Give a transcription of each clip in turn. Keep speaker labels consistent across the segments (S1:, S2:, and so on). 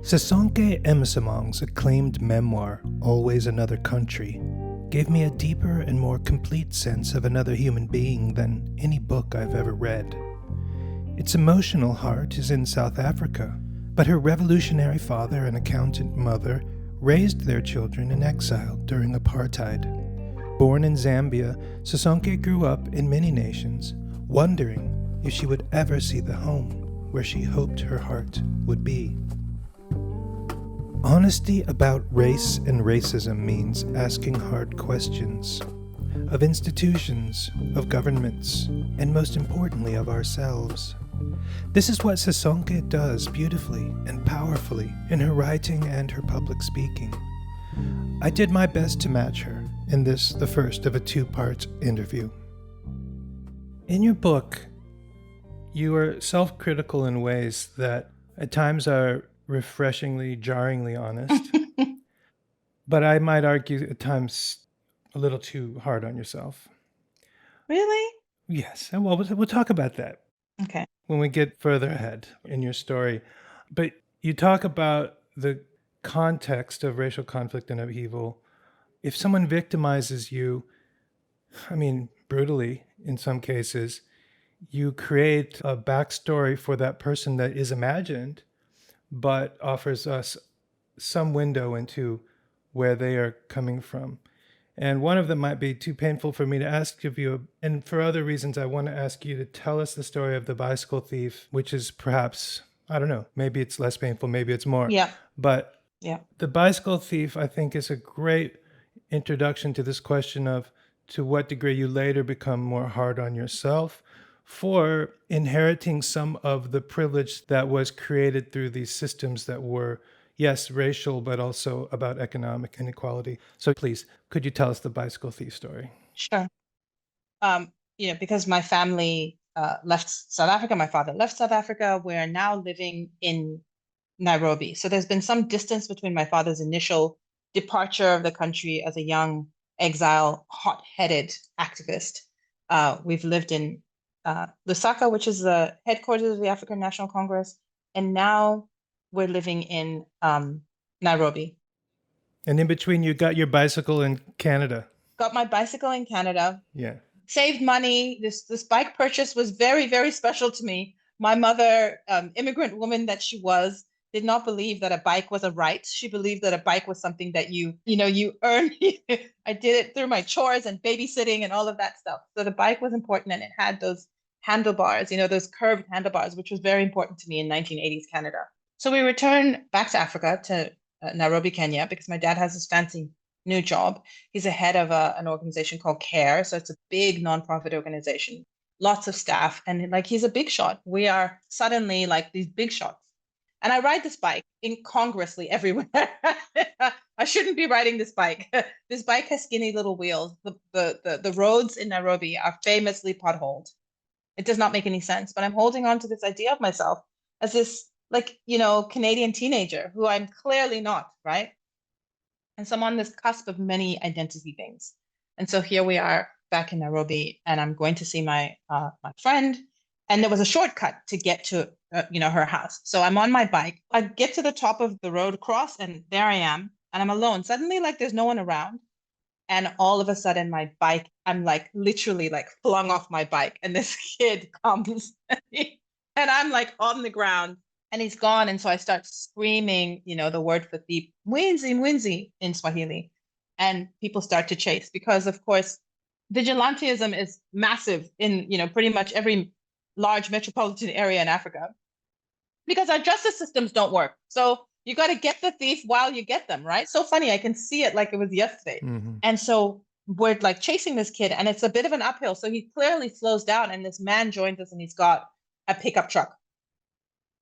S1: Sisonke Msimang's acclaimed memoir, Always Another Country, gave me a deeper and more complete sense of another human being than any book I've ever read. Its emotional heart is in South Africa, but her revolutionary father and accountant mother raised their children in exile during Apartheid. Born in Zambia, Sisonke grew up in many nations, wondering if she would ever see the home where she hoped her heart would be. Honesty about race and racism means asking hard questions of institutions, of governments, and most importantly of ourselves. This is what Sisonke does beautifully and powerfully in her writing and her public speaking. I did my best to match her in this, the first of a two-part interview. In your book, you are self-critical in ways that at times are refreshingly, jarringly honest, but I might argue at times a little too hard on yourself.
S2: Really?
S1: Yes, and well, we'll talk about that
S2: Okay.
S1: when we get further ahead in your story. But you talk about the context of racial conflict and upheaval. If someone victimizes you, brutally in some cases, you create a backstory for that person that is imagined, but offers us some window into where they are coming from. And one of them might be too painful for me to ask of you. And for other reasons, I want to ask you to tell us the story of the bicycle thief, which is perhaps, I don't know, maybe it's less painful, maybe it's more.
S2: Yeah.
S1: But
S2: Yeah.
S1: the bicycle thief, I think, is a great introduction to this question of to what degree you later become more hard on yourself for inheriting some of the privilege that was created through these systems that were, yes, racial, but also about economic inequality. So please, could you tell us the bicycle thief story?
S2: Sure. Because my family left South Africa, my father left South Africa, we're now living in Nairobi. So there's been some distance between my father's initial departure of the country as a young exile, hot-headed activist. We've lived in Lusaka, which is the headquarters of the African National Congress, and now we're living in Nairobi.
S1: And in between, you got your bicycle in Canada.
S2: Got my bicycle in Canada.
S1: Yeah.
S2: Saved money. This bike purchase was very, very special to me. My mother, immigrant woman that she was, did not believe that a bike was a right. She believed that a bike was something that you earn. I did it through my chores and babysitting and all of that stuff. So the bike was important, and it had those handlebars, those curved handlebars, which was very important to me in 1980s Canada. So we returned back to Africa, to Nairobi, Kenya, because my dad has this fancy new job. He's a head of an organization called CARE. So it's a big nonprofit organization, lots of staff, and he's a big shot. We are suddenly like these big shots. And I ride this bike incongruously everywhere. I shouldn't be riding this bike. This bike has skinny little wheels. The roads in Nairobi are famously potholed. It does not make any sense, but I'm holding on to this idea of myself as this Canadian teenager who I'm clearly not, right? And so I'm on this cusp of many identity things. And so here we are back in Nairobi, and I'm going to see my friend. And there was a shortcut to get to her house. So I'm on my bike. I get to the top of the road across, and there I am, and I'm alone. Suddenly, there's no one around. And all of a sudden, my bike, I'm literally flung off my bike. And this kid comes and I'm on the ground, and he's gone. And so I start screaming, the word for thief, Mwinzi, Mwinzi, in Swahili. And people start to chase because, of course, vigilantism is massive in, pretty much every large metropolitan area in Africa, because our justice systems don't work. So you got to get the thief while you get them, right? So funny. I can see it like it was yesterday.
S1: Mm-hmm.
S2: And so we're chasing this kid, and it's a bit of an uphill. So he clearly slows down, and this man joins us, and he's got a pickup truck.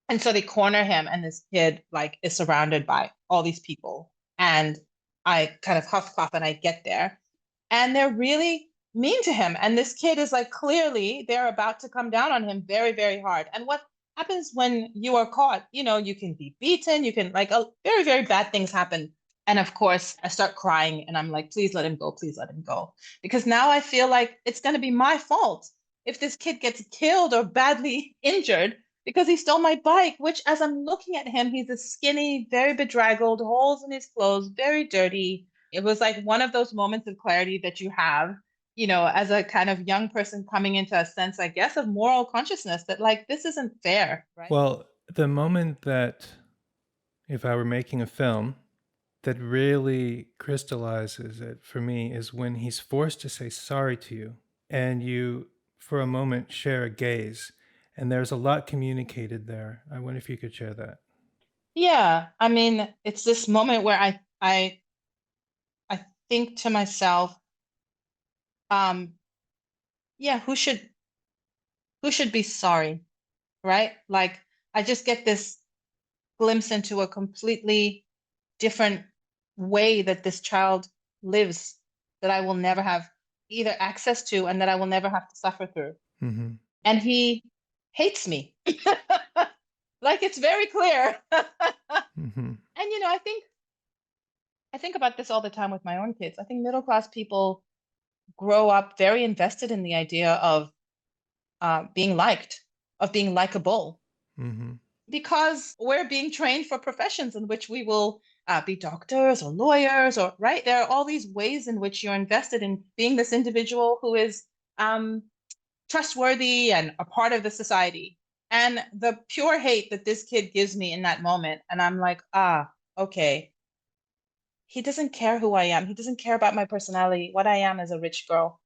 S2: And so they corner him, and this kid is surrounded by all these people. And I kind of huff puff, and I get there, and they're really mean to him. And this kid is clearly they're about to come down on him very, very hard. And what happens when you are caught? You can be beaten, you can very, very bad things happen. And of course, I start crying, and I'm like, please let him go, please let him go. Because now I feel like it's going to be my fault if this kid gets killed or badly injured, because he stole my bike, which as I'm looking at him, he's a skinny, very bedraggled, holes in his clothes, very dirty. It was like one of those moments of clarity that you have, as a kind of young person coming into a sense, I guess, of moral consciousness that like this isn't fair, right?
S1: Well, the moment that, if I were making a film, that really crystallizes it for me is when he's forced to say sorry to you and you, for a moment, share a gaze. And there's a lot communicated there. I wonder if you could share that.
S2: Yeah, I mean, it's this moment where I think to myself, um, yeah, who should be sorry, right? Like I just get this glimpse into a completely different way that this child lives that I will never have either access to and that I will never have to suffer through.
S1: Mm-hmm.
S2: And he hates me. Like it's very clear.
S1: Mm-hmm.
S2: And I think about this all the time with my own kids. I think middle class people grow up very invested in the idea of being liked, of being likable,
S1: Mm-hmm.
S2: because we're being trained for professions in which we will be doctors or lawyers, or right. There are all these ways in which you're invested in being this individual who is um, trustworthy and a part of the society. And the pure hate that this kid gives me in that moment, and I'm like, okay, he doesn't care who I am. He doesn't care about my personality. What I am is a rich girl.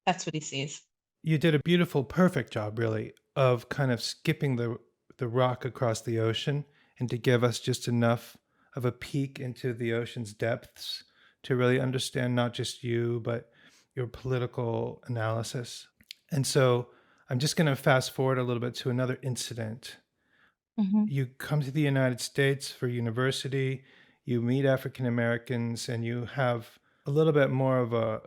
S2: That's what he sees.
S1: You did a beautiful, perfect job, really, of kind of skipping the rock across the ocean and to give us just enough of a peek into the ocean's depths to really understand not just you, but your political analysis. And so I'm just going to fast forward a little bit to another incident.
S2: Hmm.
S1: You come to the United States for university, you meet African Americans, and you have a little bit more of a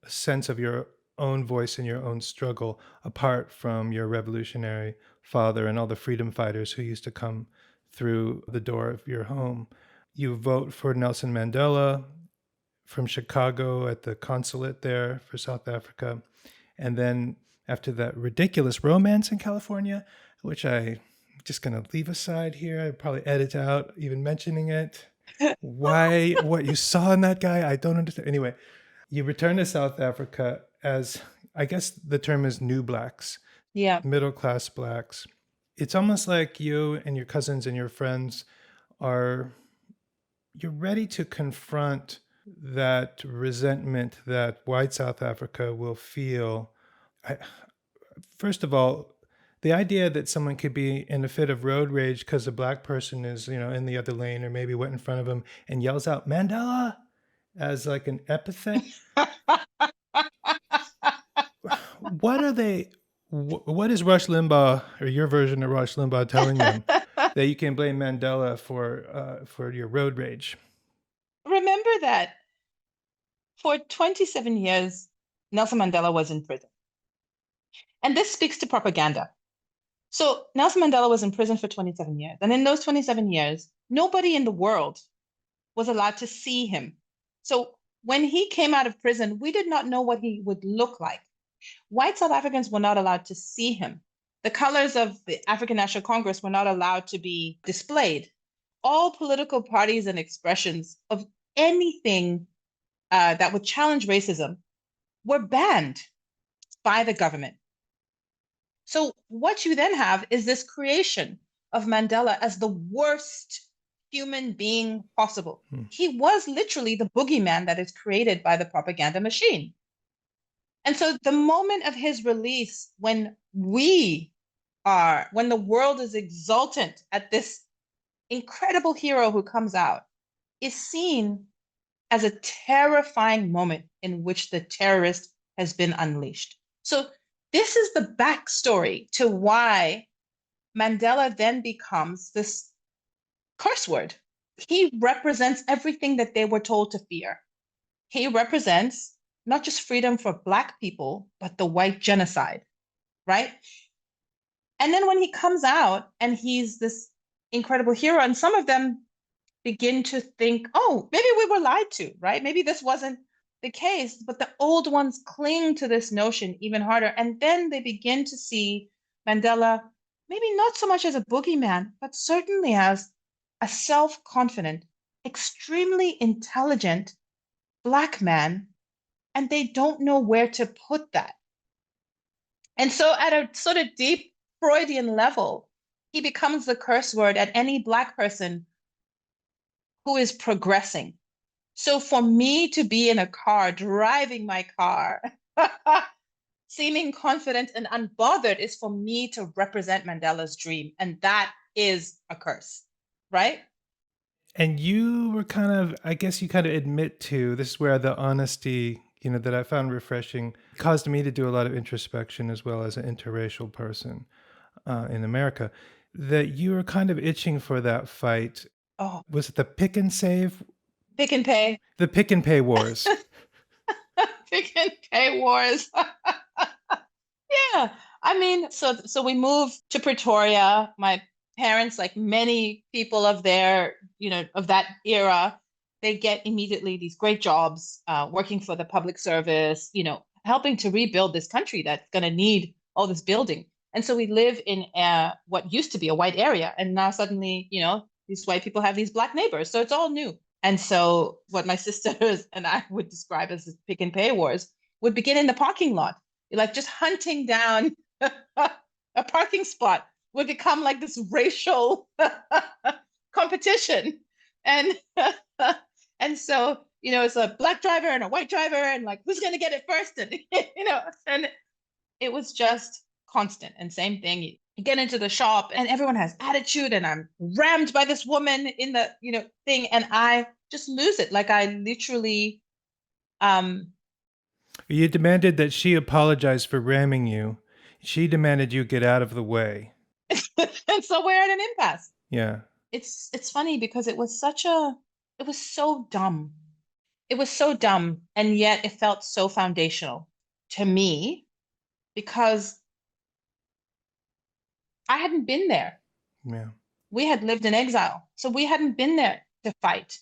S1: sense of your own voice and your own struggle apart from your revolutionary father and all the freedom fighters who used to come through the door of your home. You vote for Nelson Mandela from Chicago at the consulate there for South Africa. And then after that ridiculous romance in California, which I'm just going to leave aside here, I'd probably edit out even mentioning it. Why, what you saw in that guy, I don't understand. Anyway, you return to South Africa as, I guess the term is new blacks,
S2: Yeah.
S1: middle class blacks. It's almost like you and your cousins and your friends are, you're ready to confront that resentment that white South Africa will feel. I, first of all, the idea that someone could be in a fit of road rage because a black person is, in the other lane or maybe went in front of him and yells out Mandela as like an epithet. What are they? What is Rush Limbaugh or your version of Rush Limbaugh telling them that you can blame Mandela for your road rage?
S2: Remember that for 27 years, Nelson Mandela was in prison. And this speaks to propaganda. So Nelson Mandela was in prison for 27 years. And in those 27 years, nobody in the world was allowed to see him. So when he came out of prison, we did not know what he would look like. White South Africans were not allowed to see him. The colors of the African National Congress were not allowed to be displayed. All political parties and expressions of anything that would challenge racism were banned by the government. So what you then have is this creation of Mandela as the worst human being possible. He was literally the boogeyman that is created by the propaganda machine. And so the moment of his release, when the world is exultant at this incredible hero who comes out, is seen as a terrifying moment in which the terrorist has been unleashed. So this is the backstory to why Mandela then becomes this curse word. He represents everything that they were told to fear. He represents not just freedom for Black people, but the white genocide, right? And then when he comes out and he's this incredible hero, and some of them begin to think, oh, maybe we were lied to, right? Maybe this wasn't the case, but the old ones cling to this notion even harder. And then they begin to see Mandela maybe not so much as a boogeyman, but certainly as a self-confident, extremely intelligent Black man, and they don't know where to put that. And so, at a sort of deep Freudian level, he becomes the curse word at any Black person who is progressing. So, for me to be in a car, driving my car, seeming confident and unbothered is for me to represent Mandela's dream. And that is a curse, right?
S1: And you were kind of, I guess you kind of admit to, this is where the honesty, that I found refreshing, caused me to do a lot of introspection as well as an interracial person in America, that you were kind of itching for that fight.
S2: Oh,
S1: Was it the pick and save?
S2: pick and pay.
S1: The pick and pay wars.
S2: Pick and pay wars. Yeah. I mean, so we moved to Pretoria. My parents, like many people of their, of that era, they get immediately these great jobs, working for the public service, helping to rebuild this country that's going to need all this building. And so we live in what used to be a white area, and now suddenly, these white people have these Black neighbors. So it's all new. And so what my sisters and I would describe as the pick and pay wars would begin in the parking lot. Like just hunting down a parking spot would become like this racial competition. And and so, it's a Black driver and a white driver, and like who's gonna get it first? And and it was just constant. And same thing, you get into the shop and everyone has attitude, and I'm rammed by this woman in the, thing, and I just lose it. Like I literally
S1: You demanded that she apologize for ramming you. She demanded you get out of the way.
S2: and so we're at an impasse.
S1: Yeah.
S2: It's funny because it was so dumb. It was so dumb, and yet it felt so foundational to me because I hadn't been there.
S1: Yeah.
S2: We had lived in exile, so we hadn't been there to fight.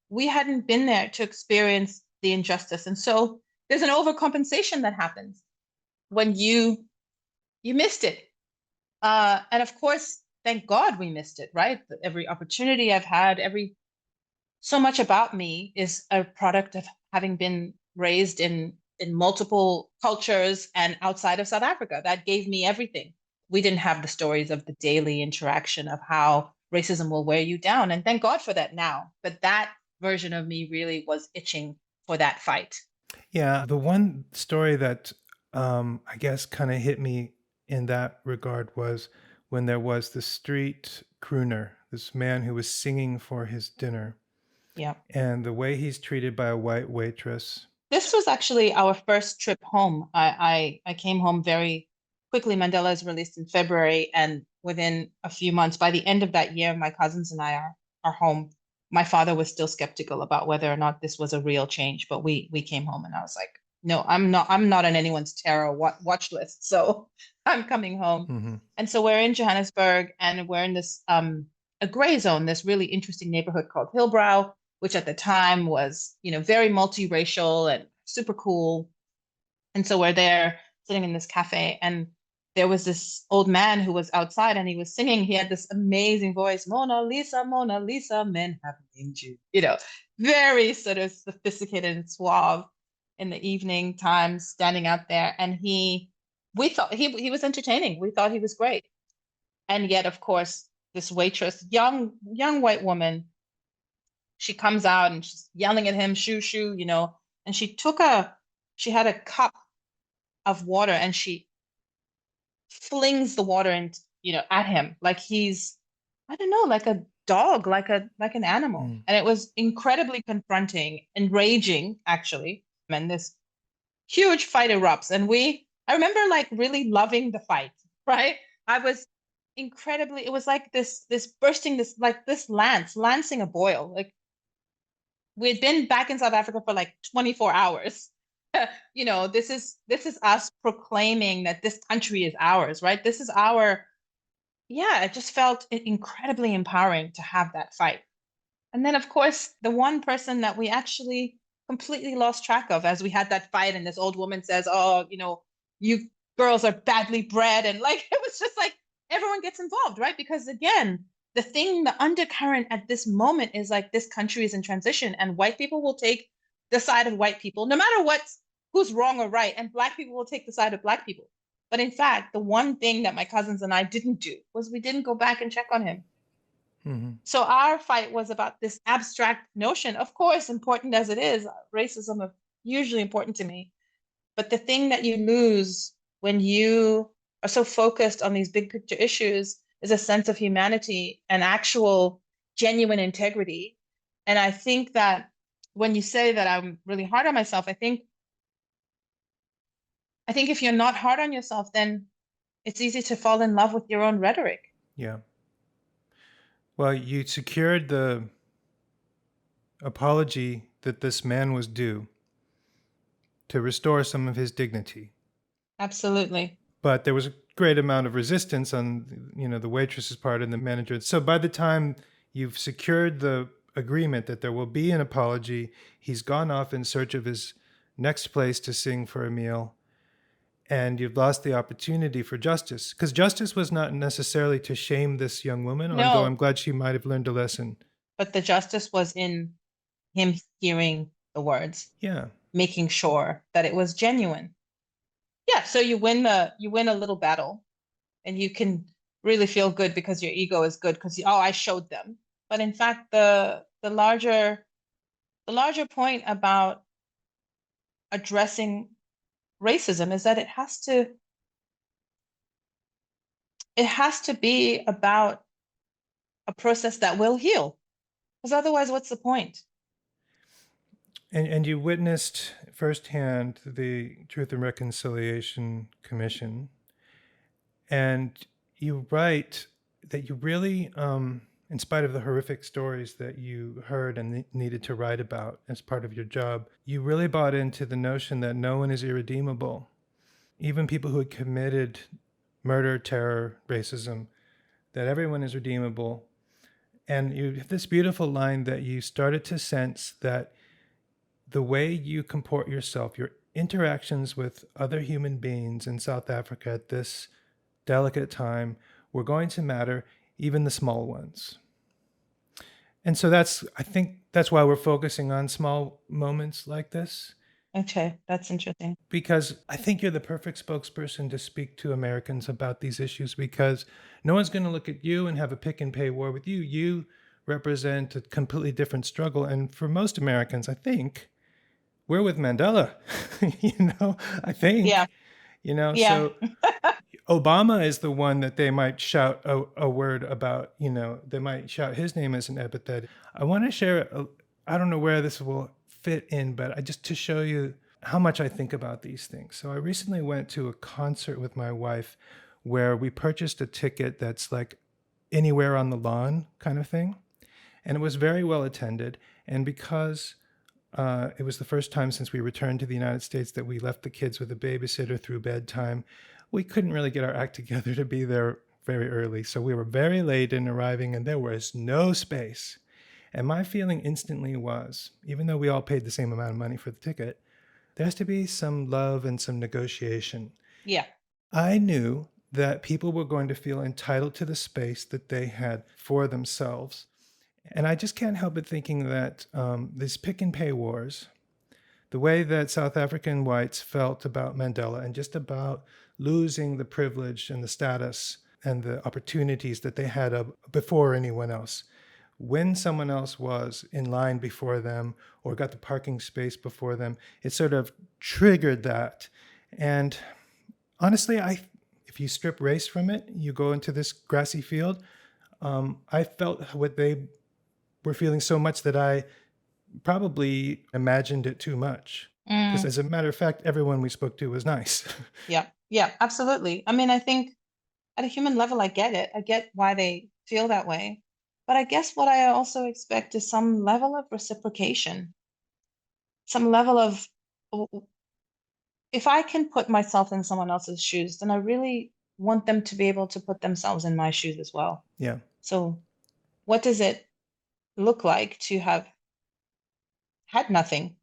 S2: We hadn't been there to experience the injustice, and so there's an overcompensation that happens when you missed it. And of course, thank God we missed it, right? Every opportunity I've had, so much about me is a product of having been raised in multiple cultures and outside of South Africa. That gave me everything. We didn't have the stories of the daily interaction of how racism will wear you down. And thank God for that now. But that version of me really was itching for that fight.
S1: Yeah. The one story that I guess kind of hit me in that regard was when there was the street crooner, this man who was singing for his dinner.
S2: Yeah.
S1: And the way he's treated by a white waitress.
S2: This was actually our first trip home. I came home very quickly. Mandela is released in February, and within a few months, by the end of that year, my cousins and I are home. My father was still skeptical about whether or not this was a real change, but we came home, and I was like, no, I'm not on anyone's terror watch list, so I'm coming home.
S1: Mm-hmm.
S2: And so we're in Johannesburg, and we're in this a gray zone, this really interesting neighborhood called Hillbrow, which at the time was, very multiracial and super cool. And so we're there sitting in this cafe, and there was this old man who was outside, and he was singing. He had this amazing voice, Mona Lisa, men have named you. Very sort of sophisticated and suave in the evening times, standing out there. And we thought he was entertaining. We thought he was great. And yet, of course, this waitress, young white woman, she comes out and she's yelling at him, shoo, shoo, and she had a cup of water, and she flings the water and at him like he's, I don't know, like a dog, like an animal. And it was incredibly confronting, enraging actually. And this huge fight erupts, and I remember like really loving the fight, right? I was incredibly, it was like this bursting, this like this lancing a boil. Like we had been back in South Africa for like 24 hours. This is us proclaiming that this country is ours, right? This is it just felt incredibly empowering to have that fight. And then, of course, the one person that we actually completely lost track of as we had that fight, and this old woman says, oh, you girls are badly bred. And like, it was just like everyone gets involved, right? Because again, the undercurrent at this moment is like this country is in transition, and white people will take the side of white people, no matter who's wrong or right, and black people will take the side of black people. But in fact, the one thing that my cousins and I didn't do was we didn't go back and check on him.
S1: Mm-hmm.
S2: So our fight was about this abstract notion, of course, important as it is, racism is hugely important to me. But the thing that you lose when you are so focused on these big picture issues is a sense of humanity and actual genuine integrity. And I think that when you say that I'm really hard on myself, I think if you're not hard on yourself, then it's easy to fall in love with your own rhetoric.
S1: Yeah. Well, you secured the apology that this man was due to restore some of his dignity.
S2: Absolutely.
S1: But there was a great amount of resistance on, the waitress's part and the manager. So by the time you've secured the agreement that there will be an apology, he's gone off in search of his next place to sing for a meal, and you've lost the opportunity for justice. Because justice was not necessarily to shame this young woman, although I'm glad she might have learned a lesson.
S2: But the justice was in him hearing the words.
S1: Yeah.
S2: Making sure that it was genuine. Yeah, so you win a little battle, and you can really feel good because your ego is good because I showed them. But in fact, the larger point about addressing racism is that it has to be about a process that will heal. Because otherwise, what's the point?
S1: And you witnessed firsthand the Truth and Reconciliation Commission, and you write that you really, in spite of the horrific stories that you heard and needed to write about as part of your job, you really bought into the notion that no one is irredeemable. Even people who had committed murder, terror, racism, that everyone is redeemable. And you have this beautiful line that you started to sense that the way you comport yourself, your interactions with other human beings in South Africa at this delicate time, were going to matter, even the small ones. And so I think that's why we're focusing on small moments like this.
S2: Okay, that's interesting.
S1: Because I think you're the perfect spokesperson to speak to Americans about these issues, because no one's going to look at you and have a pick and pay war with you. You represent a completely different struggle. And for most Americans, I think, we're with Mandela, I think.
S2: Yeah.
S1: So Obama is the one that they might shout a word about, they might shout his name as an epithet. I want to share, I don't know where this will fit in, but just to show you how much I think about these things. So I recently went to a concert with my wife where we purchased a ticket that's like anywhere on the lawn kind of thing. And it was very well attended. And because it was the first time since we returned to the United States that we left the kids with a babysitter through bedtime, we couldn't really get our act together to be there very early. So we were very late in arriving, and there was no space. And my feeling instantly was, even though we all paid the same amount of money for the ticket, there has to be some love and some negotiation.
S2: Yeah.
S1: I knew that people were going to feel entitled to the space that they had for themselves. And I just can't help but thinking that these pick and pay wars, the way that South African whites felt about Mandela and just about losing the privilege and the status and the opportunities that they had before anyone else, when someone else was in line before them or got the parking space before them, it sort of triggered that. And honestly, if you strip race from it, you go into this grassy field, I felt what they were feeling so much that I probably imagined it too much. Because as a matter of fact, everyone we spoke to was nice.
S2: Yeah, absolutely. I mean, I think at a human level, I get it. I get why they feel that way. But I guess what I also expect is some level of reciprocation, some level of, if I can put myself in someone else's shoes, then I really want them to be able to put themselves in my shoes as well.
S1: Yeah.
S2: So what does it look like to have had nothing?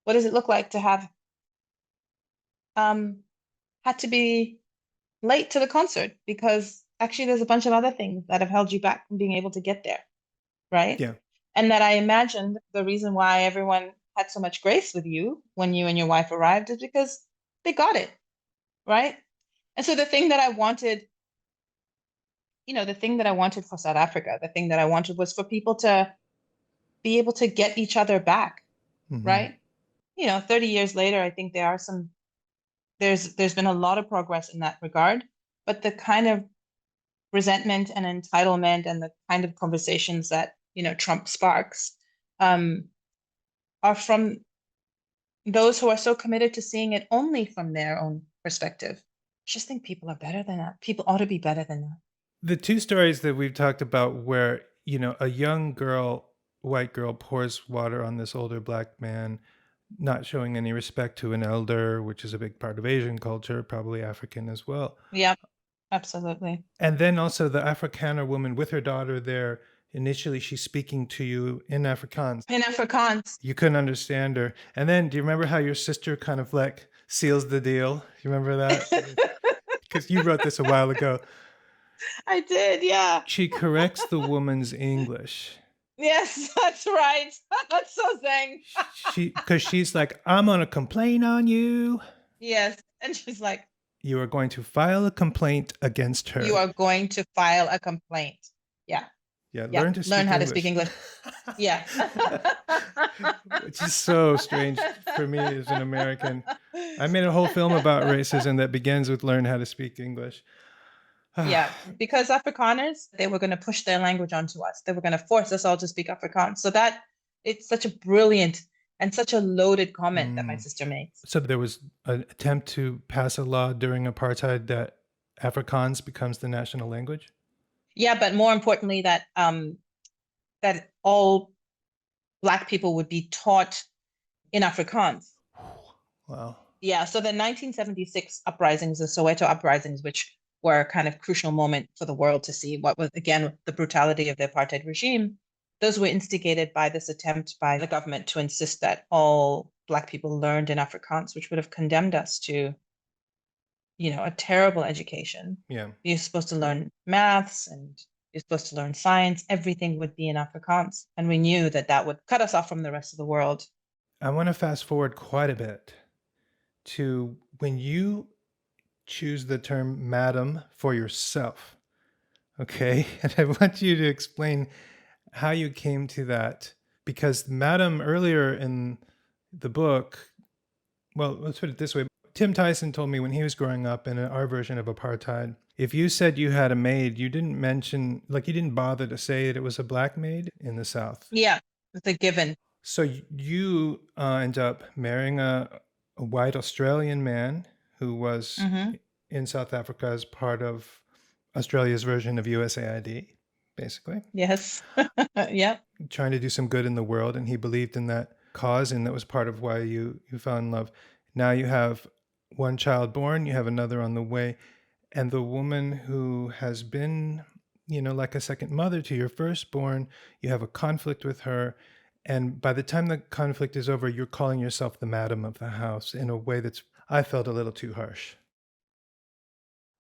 S2: What does it look like to have had to be late to the concert because actually there's a bunch of other things that have held you back from being able to get there, right?
S1: Yeah.
S2: And that I imagined the reason why everyone had so much grace with you when you and your wife arrived is because they got it, right? And so the thing that I wanted, the thing that I wanted for South Africa, the thing that I wanted was for people to be able to get each other back,
S1: Hmm.
S2: right? 30 years later, I think there's been a lot of progress in that regard, but the kind of resentment and entitlement and the kind of conversations that, Trump sparks, um, are from those who are so committed to seeing it only from their own perspective. I just think people are better than that. People ought to be better than that.
S1: The two stories that we've talked about where, a young girl, white girl, pours water on this older black man, not showing any respect to an elder, which is a big part of Asian culture, probably African as well.
S2: Yeah, absolutely.
S1: And then also the Afrikaner woman with her daughter there. Initially, she's speaking to you in Afrikaans.
S2: In Afrikaans.
S1: You couldn't understand her. And then, do you remember how your sister kind of like seals the deal? You remember that? Because you wrote this a while ago.
S2: I did, yeah.
S1: She corrects the woman's English.
S2: Yes, that's right. That's so zang.
S1: Because she's like, I'm gonna complain on you.
S2: Yes, and she's like,
S1: you are going to file a complaint against her.
S2: You are going to file a complaint. Yeah.
S1: Yeah,
S2: Yeah.
S1: learn
S2: how to speak English. Yeah.
S1: Which is so strange for me as an American. I made a whole film about racism that begins with learn how to speak English.
S2: Yeah, because Afrikaners, they were going to push their language onto us. They were going to force us all to speak Afrikaans. So that it's such a brilliant and such a loaded comment that my sister makes.
S1: So there was an attempt to pass a law during apartheid that Afrikaans becomes the national language?
S2: Yeah, but more importantly, that that all Black people would be taught in Afrikaans.
S1: Wow.
S2: Yeah, so the 1976 uprisings, the Soweto uprisings, which were a kind of crucial moment for the world to see what was, again, the brutality of the apartheid regime. Those were instigated by this attempt by the government to insist that all Black people learned in Afrikaans, which would have condemned us to, a terrible education.
S1: Yeah.
S2: You're supposed to learn maths and you're supposed to learn science. Everything would be in Afrikaans. And we knew that that would cut us off from the rest of the world.
S1: I want to fast forward quite a bit to when you choose the term madam for yourself. Okay. And I want you to explain how you came to that, because madam earlier in the book, well, let's put it this way. Tim Tyson told me when he was growing up in our version of apartheid, if you said you had a maid, you didn't mention, like you didn't bother to say that it was a Black maid in the South.
S2: Yeah, it's a given.
S1: So you end up marrying a white Australian man who was in South Africa as part of Australia's version of USAID, basically.
S2: Yes. Yeah.
S1: Trying to do some good in the world. And he believed in that cause. And that was part of why you fell in love. Now you have one child born, you have another on the way. And the woman who has been, like a second mother to your firstborn, you have a conflict with her. And by the time the conflict is over, you're calling yourself the madam of the house in a way that's, I felt, a little too harsh.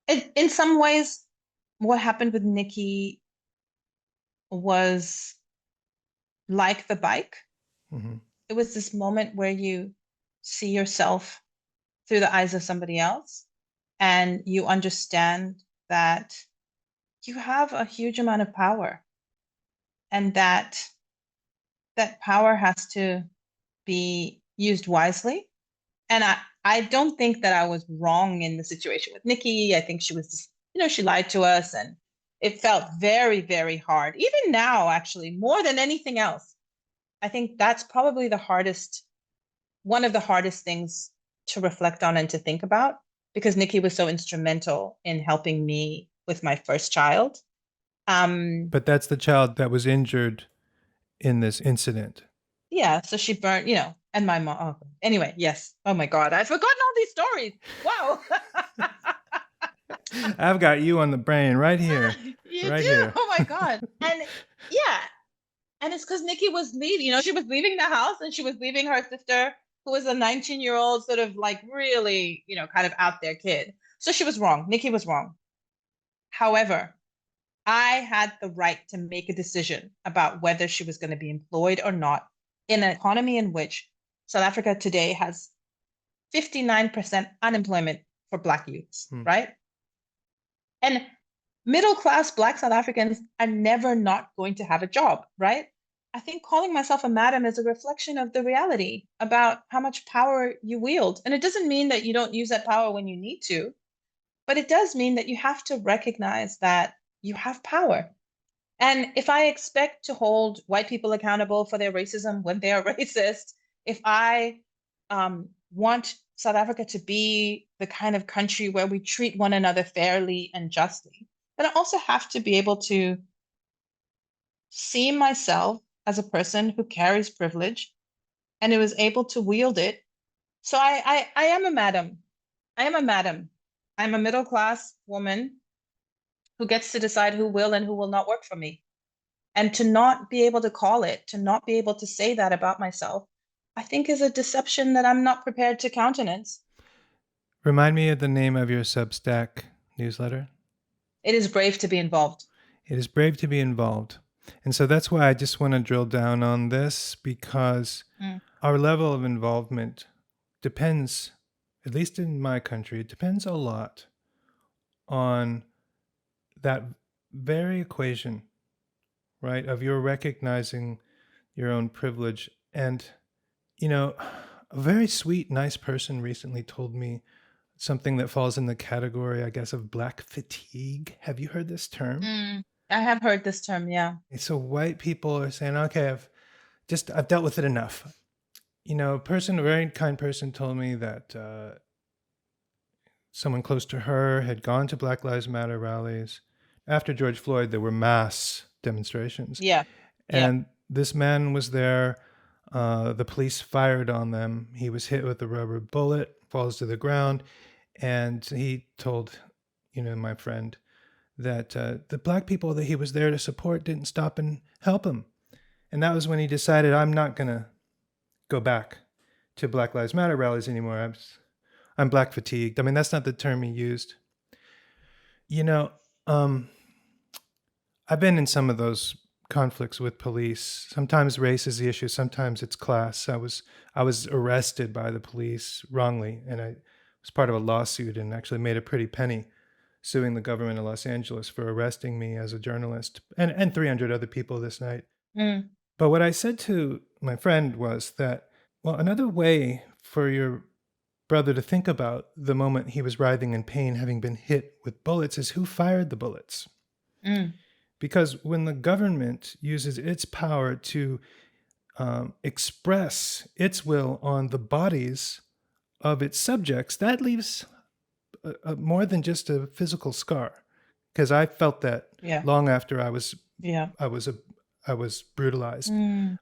S2: In some ways, what happened with Nikki was like the bike. Mm-hmm. It was this moment where you see yourself through the eyes of somebody else, and you understand that you have a huge amount of power, and that power has to be used wisely. And I don't think that I was wrong in the situation with Nikki. I think she was just, she lied to us, and it felt very, very hard. Even now, actually, more than anything else, I think that's probably one of the hardest things to reflect on and to think about, because Nikki was so instrumental in helping me with my first child.
S1: But that's the child that was injured in this incident.
S2: Yeah, so she burned, and my mom. Oh, anyway, yes. Oh my God, I've forgotten all these stories. Wow.
S1: I've got you on the brain right here.
S2: You
S1: right
S2: do?
S1: Here.
S2: Oh my God. And yeah. And it's because Nikki was leaving, she was leaving the house, and she was leaving her sister, who was a 19-year-old sort of like really, kind of out there kid. So she was wrong. Nikki was wrong. However, I had the right to make a decision about whether she was going to be employed or not in an economy in which South Africa today has 59% unemployment for Black youths, right? And middle class Black South Africans are never not going to have a job, right? I think calling myself a madam is a reflection of the reality about how much power you wield. And it doesn't mean that you don't use that power when you need to, but it does mean that you have to recognize that you have power. And if I expect to hold white people accountable for their racism when they are racist, if I want South Africa to be the kind of country where we treat one another fairly and justly, then I also have to be able to see myself as a person who carries privilege and who is able to wield it. So I am a madam. I am a madam. I'm a middle class woman who gets to decide who will and who will not work for me. And to not be able to call it, to not be able to say that about myself, I think is a deception that I'm not prepared to countenance.
S1: Remind me of the name of your Substack newsletter.
S2: It is brave to be involved.
S1: It is brave to be involved. And so that's why I just want to drill down on this, because our level of involvement depends, at least in my country, it depends a lot on that very equation, right, of your recognizing your own privilege. And, you know, a very sweet, nice person recently told me something that falls in the category, I guess, of Black fatigue. Have you heard this term?
S2: I have heard this term, yeah.
S1: So white people are saying, okay, I've dealt with it enough. You know, a very kind person told me that someone close to her had gone to Black Lives Matter rallies. After George Floyd, there were mass demonstrations.
S2: Yeah.
S1: And this man was there. The police fired on them. He was hit with a rubber bullet, falls to the ground. And he told, my friend, that the Black people that he was there to support didn't stop and help him. And that was when he decided, I'm not going to go back to Black Lives Matter rallies anymore. I'm Black fatigued. I mean, that's not the term he used. I've been in some of those conflicts with police. Sometimes race is the issue. Sometimes it's class. I was arrested by the police wrongly, and I was part of a lawsuit and actually made a pretty penny suing the government of Los Angeles for arresting me as a journalist and 300 other people this night. But what I said to my friend was that, well, another way for your brother to think about the moment he was writhing in pain, having been hit with bullets, is who fired the bullets. Because when the government uses its power to express its will on the bodies of its subjects, that leaves more than just a physical scar. Because I felt that long after I was brutalized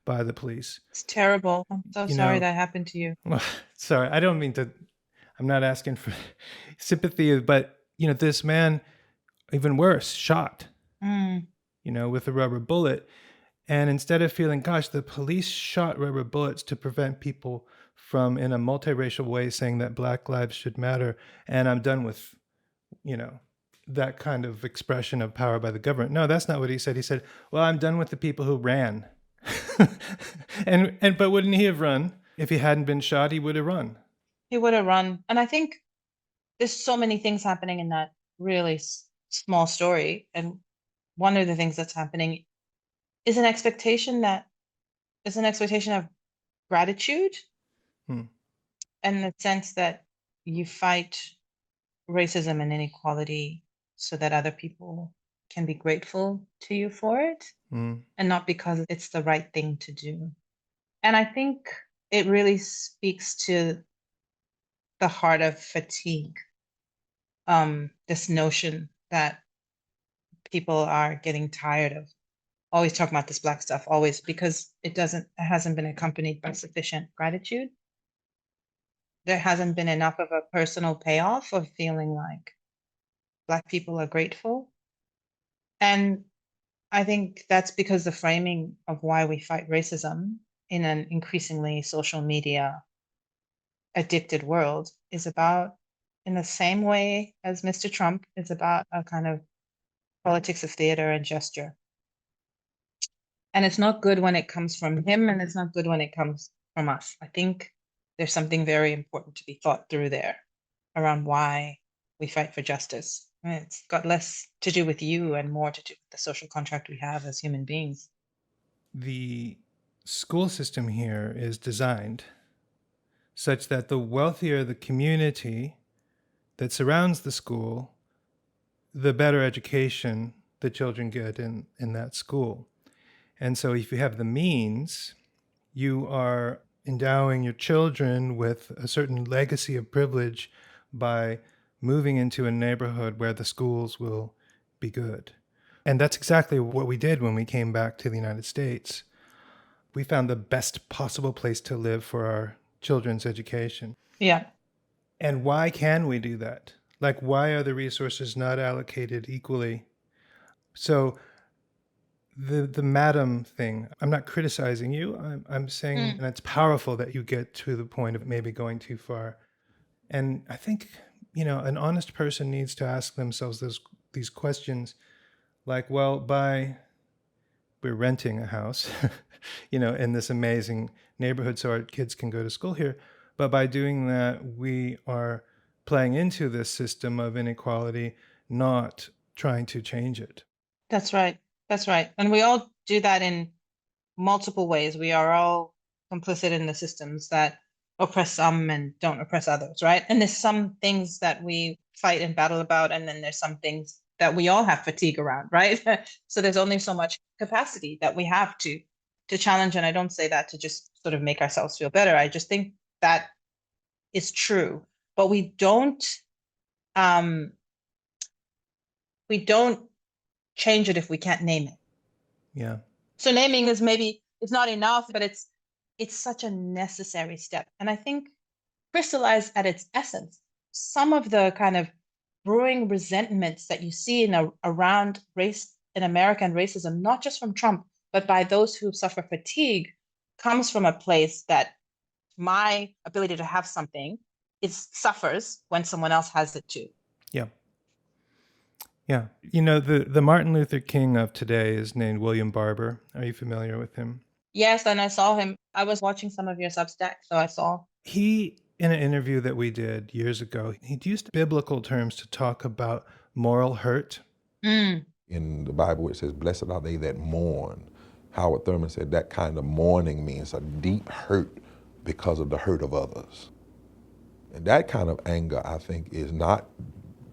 S1: by the police.
S2: It's terrible. I'm so sorry that happened to you.
S1: Well, sorry, I don't mean to. I'm not asking for sympathy, but this man, even worse, shot. With a rubber bullet. And instead of feeling, gosh, the police shot rubber bullets to prevent people from, in a multiracial way, saying that Black lives should matter, and I'm done with, that kind of expression of power by the government. No, that's not what he said. He said, well, I'm done with the people who ran. But wouldn't he have run? If he hadn't been shot, he would have run.
S2: He would have run. And I think there's so many things happening in that really small story. And one of the things that's happening is an expectation of gratitude, and the sense that you fight racism and inequality so that other people can be grateful to you for it, and not because it's the right thing to do. And I think it really speaks to the heart of fatigue, this notion that people are getting tired of always talking about this Black stuff, always, because it hasn't been accompanied by sufficient gratitude. There hasn't been enough of a personal payoff of feeling like Black people are grateful. And I think that's because the framing of why we fight racism in an increasingly social media addicted world is about, in the same way as Mr. Trump, is about a kind of politics of theater and gesture. And it's not good when it comes from him, and it's not good when it comes from us. I think there's something very important to be thought through there around why we fight for justice. And it's got less to do with you and more to do with the social contract we have as human beings.
S1: The school system here is designed such that the wealthier the community that surrounds the school, the better education the children get in that school. And so if you have the means, you are endowing your children with a certain legacy of privilege by moving into a neighborhood where the schools will be good. And that's exactly what we did when we came back to the United States. We found the best possible place to live for our children's education.
S2: Yeah.
S1: And why can we do that? Like, why are the resources not allocated equally? So the madam thing, I'm not criticizing you. I'm saying, and it's powerful that you get to the point of maybe going too far. And I think, an honest person needs to ask themselves these questions like, well, we're renting a house, in this amazing neighborhood so our kids can go to school here. But by doing that, we are playing into this system of inequality, not trying to change it.
S2: That's right. That's right. And we all do that in multiple ways. We are all complicit in the systems that oppress some and don't oppress others, right? And there's some things that we fight and battle about, and then there's some things that we all have fatigue around, right? So there's only so much capacity that we have to challenge. And I don't say that to just sort of make ourselves feel better. I just think that is true. But we don't change it if we can't name it.
S1: Yeah.
S2: So naming is maybe it's not enough, but it's such a necessary step. And I think crystallized at its essence, some of the kind of brewing resentments that you see around race in America and racism, not just from Trump, but by those who suffer fatigue, comes from a place that my ability to have something suffers when someone else has it too.
S1: Yeah. Yeah. The Martin Luther King of today is named William Barber. Are you familiar with him?
S2: Yes, and I saw him. I was watching some of your Substack, so I saw.
S1: He, in an interview that we did years ago, he used biblical terms to talk about moral hurt.
S3: In the Bible, it says, blessed are they that mourn. Howard Thurman said that kind of mourning means a deep hurt because of the hurt of others. And that kind of anger, I think, is not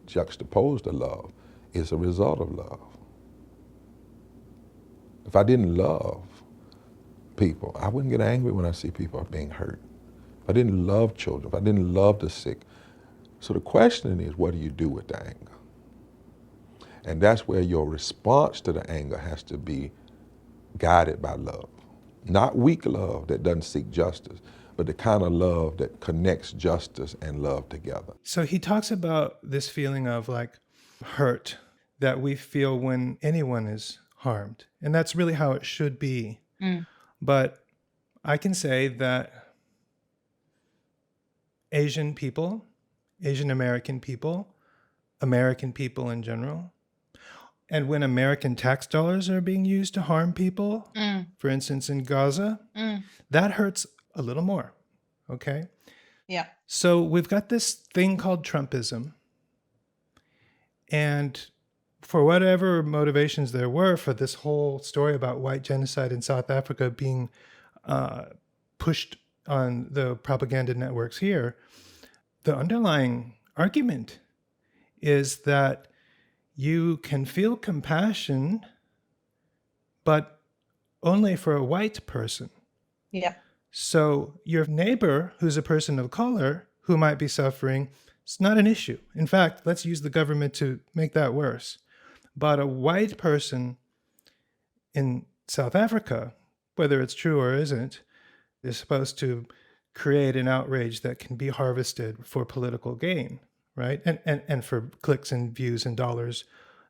S3: juxtaposed to love. It's a result of love. If I didn't love people, I wouldn't get angry when I see people being hurt. If I didn't love children, if I didn't love the sick. So the question is, what do you do with the anger? And that's where your response to the anger has to be guided by love. Not weak love that doesn't seek justice, but the kind of love that connects justice and love together.
S1: So he talks about this feeling of like hurt that we feel when anyone is harmed. And that's really how it should be. But I can say that Asian people, Asian American people in general, and when American tax dollars are being used to harm people, for instance, in Gaza, that hurts a little more, okay?
S2: Yeah.
S1: So we've got this thing called Trumpism. And for whatever motivations there were for this whole story about white genocide in South Africa being pushed on the propaganda networks here, the underlying argument is that you can feel compassion, but only for a white person.
S2: Yeah.
S1: So your neighbor, who's a person of color, who might be suffering, it's not an issue. In fact, let's use the government to make that worse. But a white person in South Africa, whether it's true or isn't, is supposed to create an outrage that can be harvested for political gain, right? And for clicks and views and dollars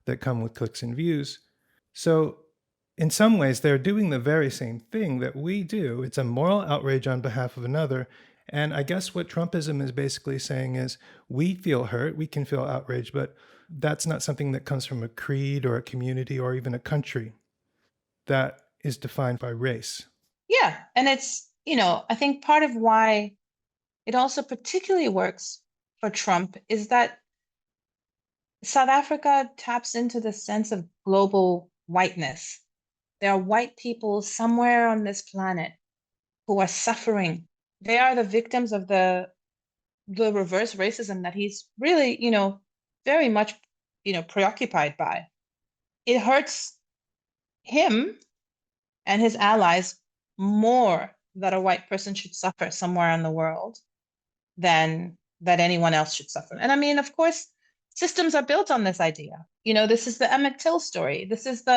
S1: that come with clicks and views. So in some ways, they're doing the very same thing that we do. It's a moral outrage on behalf of another. And I guess what Trumpism is basically saying is we feel hurt, we can feel outraged, but That's not something that comes from a creed or a community or even a country. That is defined by race.
S2: Yeah. And it's, I think part of why it also particularly works for Trump is that South Africa taps into the sense of global whiteness. There are white people somewhere on this planet who are suffering. They are the victims of the reverse racism that he's really, very much, preoccupied by. It hurts him and his allies more that a white person should suffer somewhere in the world than that anyone else should suffer. And I mean, of course, systems are built on this idea. This is the Emmett Till story. These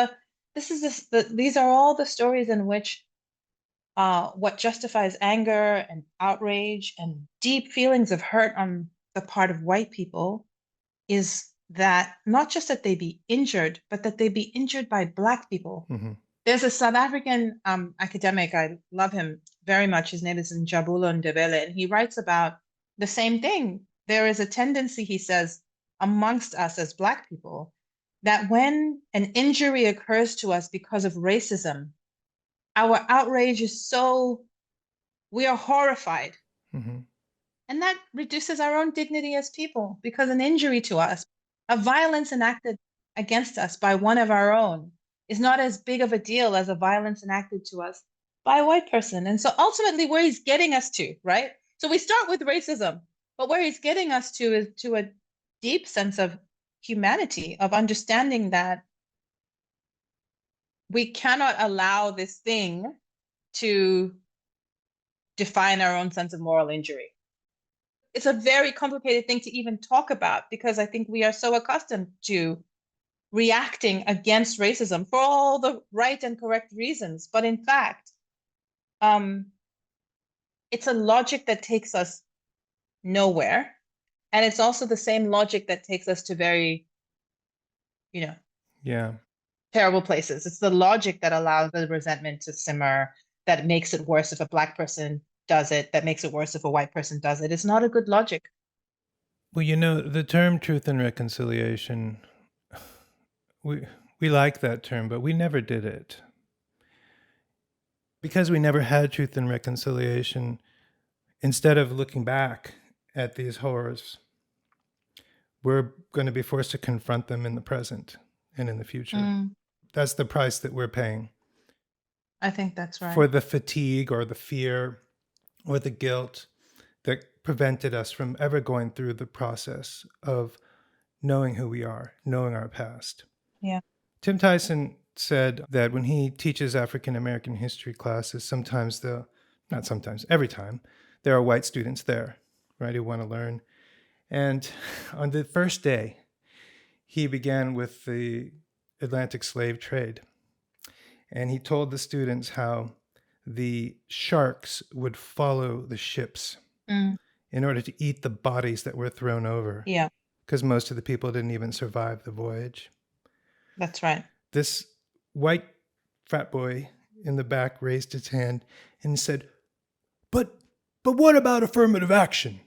S2: are all the stories in which what justifies anger and outrage and deep feelings of hurt on the part of white people is that not just that they be injured, but that they be injured by Black people.
S1: Mm-hmm.
S2: There's a South African academic, I love him very much. His name is Njabulo Ndebele, and he writes about the same thing. There is a tendency, he says, amongst us as Black people, that when an injury occurs to us because of racism, our outrage is we are horrified.
S1: Mm-hmm.
S2: And that reduces our own dignity as people, because an injury to us, a violence enacted against us by one of our own, is not as big of a deal as a violence enacted to us by a white person. And so ultimately where he's getting us to, right? So we start with racism, but where he's getting us to is to a deep sense of humanity, of understanding that we cannot allow this thing to define our own sense of moral injury. It's a very complicated thing to even talk about, because I think we are so accustomed to reacting against racism for all the right and correct reasons. But in fact, it's a logic that takes us nowhere. And it's also the same logic that takes us to very, terrible places. It's the logic that allows the resentment to simmer, that makes it worse if a Black person does it, that makes it worse if a white person does it. It's not a good logic.
S1: Well, the term truth and reconciliation, we like that term, but we never did it. Because we never had truth and reconciliation, instead of looking back at these horrors, we're going to be forced to confront them in the present and in the future. That's the price that we're paying.
S2: I think that's right.
S1: For the fatigue or the fear or the guilt that prevented us from ever going through the process of knowing who we are, knowing our past.
S2: Yeah.
S1: Tim Tyson said that when he teaches African American history classes, every time, there are white students there, right, who want to learn. And on the first day, he began with the Atlantic slave trade. And he told the students how the sharks would follow the ships in order to eat the bodies that were thrown over.
S2: Yeah.
S1: Because most of the people didn't even survive the voyage.
S2: That's right.
S1: This white frat boy in the back raised his hand and said, but what about affirmative action?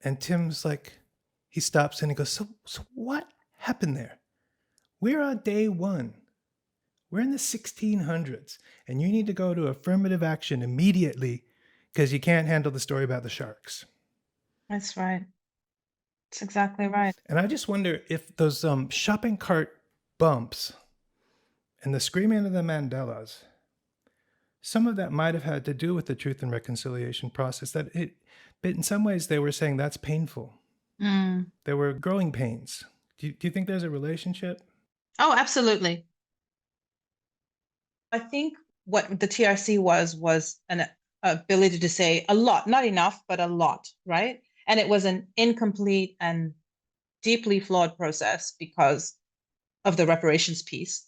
S1: And Tim's like, he stops and he goes, so what happened there? We're on day one. We're in the 1600s, and you need to go to affirmative action immediately because you can't handle the story about the sharks.
S2: That's right. That's exactly right.
S1: And I just wonder if those shopping cart bumps and the screaming of the Mandelas, some of that might have had to do with the truth and reconciliation process. But in some ways, they were saying that's painful. There were growing pains. Do you think there's a relationship?
S2: Oh, absolutely. I think what the TRC was an ability to say a lot, not enough, but a lot, right? And it was an incomplete and deeply flawed process because of the reparations piece.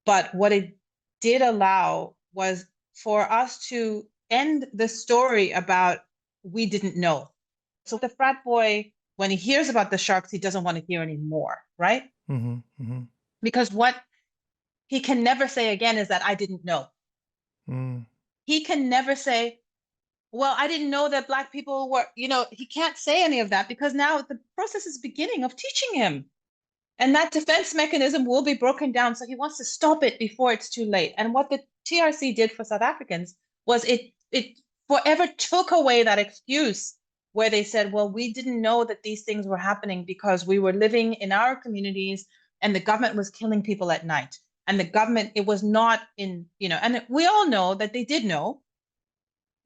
S2: But what it did allow was for us to end the story about we didn't know. So the frat boy, when he hears about the sharks, he doesn't want to hear anymore, right?
S1: Mm-hmm, mm-hmm.
S2: Because what he can never say again is that I didn't know. He can never say, well, I didn't know that Black people were, he can't say any of that because now the process is beginning of teaching him. And that defense mechanism will be broken down. So he wants to stop it before it's too late. And what the TRC did for South Africans was it forever took away that excuse where they said, well, we didn't know that these things were happening because we were living in our communities and the government was killing people at night. And the government, it was not in, and we all know that they did know.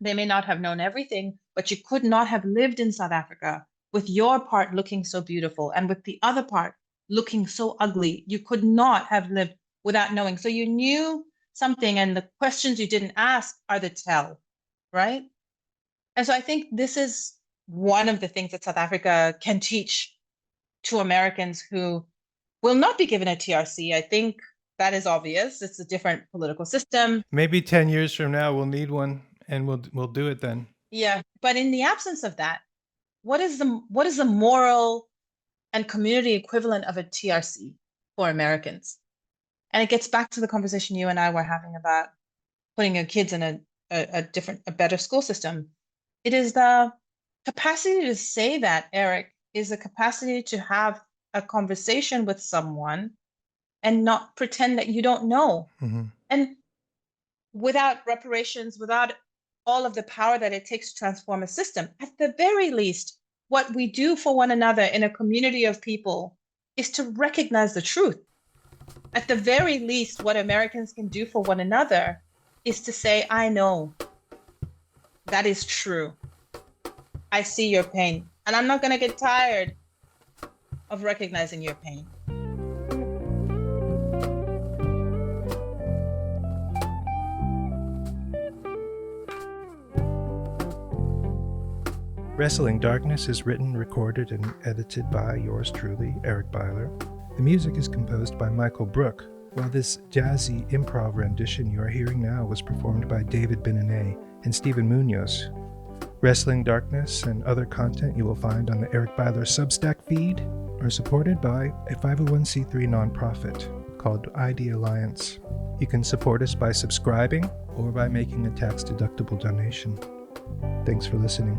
S2: They may not have known everything, but you could not have lived in South Africa with your part looking so beautiful and with the other part looking so ugly. You could not have lived without knowing. So you knew something, and the questions you didn't ask are the tell, right? And so I think this is one of the things that South Africa can teach to Americans who will not be given a TRC. I think that is obvious. It's a different political system.
S1: Maybe 10 years from now we'll need one, and we'll do it then.
S2: Yeah, but in the absence of that, what is the moral and community equivalent of a TRC for Americans? And it gets back to the conversation you and I were having about putting your kids in a better school system. It is the capacity to say that, Eric, is the capacity to have a conversation with someone and not pretend that you don't know.
S1: Mm-hmm.
S2: And without reparations, without all of the power that it takes to transform a system, at the very least, what we do for one another in a community of people is to recognize the truth. At the very least, what Americans can do for one another is to say, I know. That is true. I see your pain. And I'm not going to get tired of recognizing your pain.
S1: Wrestling Darkness is written, recorded, and edited by yours truly, Eric Byler. The music is composed by Michael Brook, while this jazzy improv rendition you are hearing now was performed by David Benene and Stephen Munoz. Wrestling Darkness and other content you will find on the Eric Byler Substack feed are supported by a 501c3 nonprofit called ID Alliance. You can support us by subscribing or by making a tax-deductible donation. Thanks for listening.